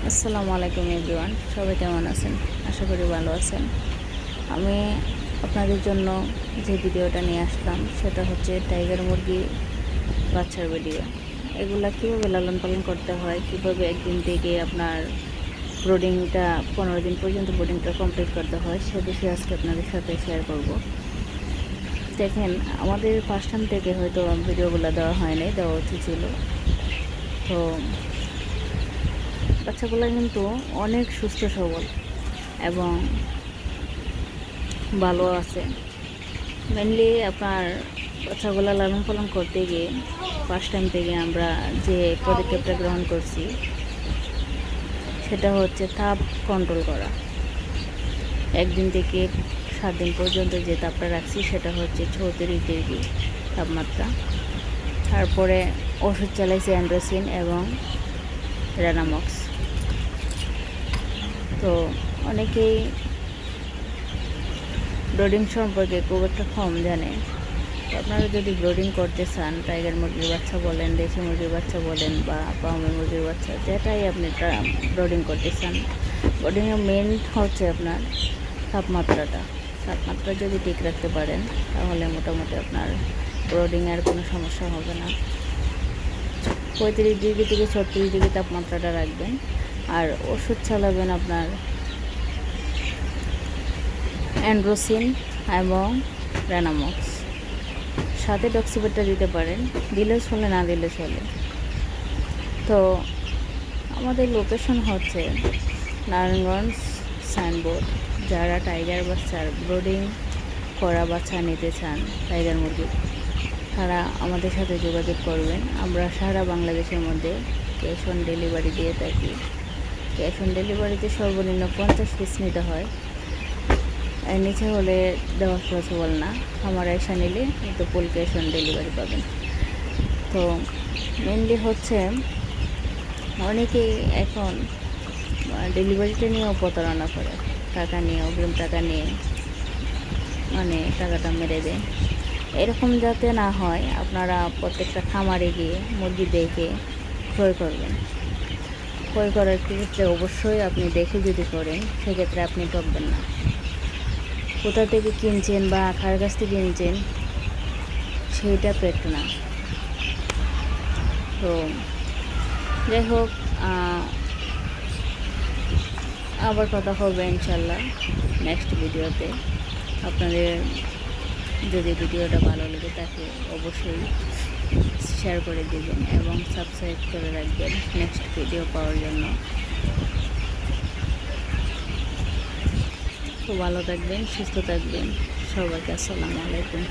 আসসালামু আলাইকুম এভরিওয়ান, সবাই কেমন আছেন? আশা করি ভালো আছেন। আমি আপনাদের জন্য যে ভিডিওটা নিয়ে আসলাম সেটা হচ্ছে টাইগার মুরগি বাচ্চার ভিডিও। এগুলা কীভাবে লালন পালন করতে হয়, কীভাবে একদিন থেকে আপনার ব্রোডিংটা 15 দিন পর্যন্ত ব্রোডিংটা কমপ্লিট করতে হয় সে বিষয়ে আজকে আপনাদের সাথে শেয়ার করব। দেখেন, আমাদের ফার্স্ট টাইম থেকে হয়তো ভিডিওগুলো দেওয়া হয়নি, দেওয়া উচিত ছিল। তো বাচ্চাগুলো কিন্তু অনেক সুস্থ সবল এবং ভালো আছে। মেনলি আপনার বাচ্চাগুলো লালন পালন করতে গিয়ে ফার্স্ট টাইম থেকে আমরা যে পদক্ষেপটা গ্রহণ করছি সেটা হচ্ছে তাপ কন্ট্রোল করা। 1 দিন থেকে 7 দিন পর্যন্ত যে তাপটা রাখছি সেটা হচ্ছে 34 ডিগ্রি তাপমাত্রা। তারপরে ওষুধ চালাইছি অ্যান্ড্রোসিন এবং রেনামক্স। তো অনেকেই ব্রোডিং সম্পর্কে খুব একটা কম জানে। তো আপনারা যদি ব্রোডিং করতে চান, টাইগার মুরগির বাচ্চা বলেন, দেশি মুরগির বাচ্চা বলেন বা পাউমি মুরগির বাচ্চা, যেটাই আপনি ব্রোডিং করতে চান, ব্রোডিংয়ের মেন হচ্ছে আপনার তাপমাত্রা যদি ঠিক রাখতে পারেন তাহলে মোটামুটি আপনার ব্রোডিংয়ের কোনো সমস্যা হবে না। 35 ডিগ্রি থেকে 36 ডিগ্রি তাপমাত্রাটা রাখবেন। আর ওষুধ চালাবেন আপনার অ্যান্ড্রোসিন এবং রেনামক্স, সাথে ডক্সিবেটটা দিতে পারেন, দিলে চলে না দিলে চলে। তো আমাদের লোকেশন হচ্ছে নারায়ণগঞ্জ সাইনবোর্ড। যারা টাইগার বাচ্চার ব্রোডিং করা বাচ্চা নিতে চান টাইগার মুরগির, তারা আমাদের সাথে যোগাযোগ করবেন। আমরা সারা বাংলাদেশের মধ্যে ক্যাশ অন ডেলিভারি দিয়ে থাকি। ক্যাশ অন ডেলিভারিতে সর্বনিম্ন 50 পিস নিতে হয়, এর নিচে হলে দেওয়া পসিবল না। আমার এসে নিলে একটু ফুল ক্যাশ অন ডেলিভারি পাবেন। তো মেনলি হচ্ছে অনেকেই এখন ডেলিভারিটা নিয়েও প্রতারণা করে, টাকা নিয়ে, অগ্রিম টাকা নিয়ে টাকাটা মেরে দেয়। এরকম যাতে না হয় আপনারা প্রত্যেকটা খামারে গিয়ে মুরগি দেখে ক্রয় করবেন। ক্রয় করার ক্ষেত্রে অবশ্যই আপনি দেখে যদি করেন সেক্ষেত্রে আপনি ঠকবেন না। কোথা থেকে কিনছেন বা কার কাছ থেকে কিনছেন সেইটা পেট না। তো যাই হোক, আবার কথা হবে ইনশাল্লাহ নেক্সট ভিডিওতে। আপনাদের যদি ভিডিওটা ভালো লেগে থাকে অবশ্যই শেয়ার করে দেবেন এবং সাবস্ক্রাইব করে রাখবেন নেক্সট ভিডিও পাওয়ার জন্য। তো ভালো থাকবেন, সুস্থ থাকবেন। সবাইকে আসসালামু আলাইকুম।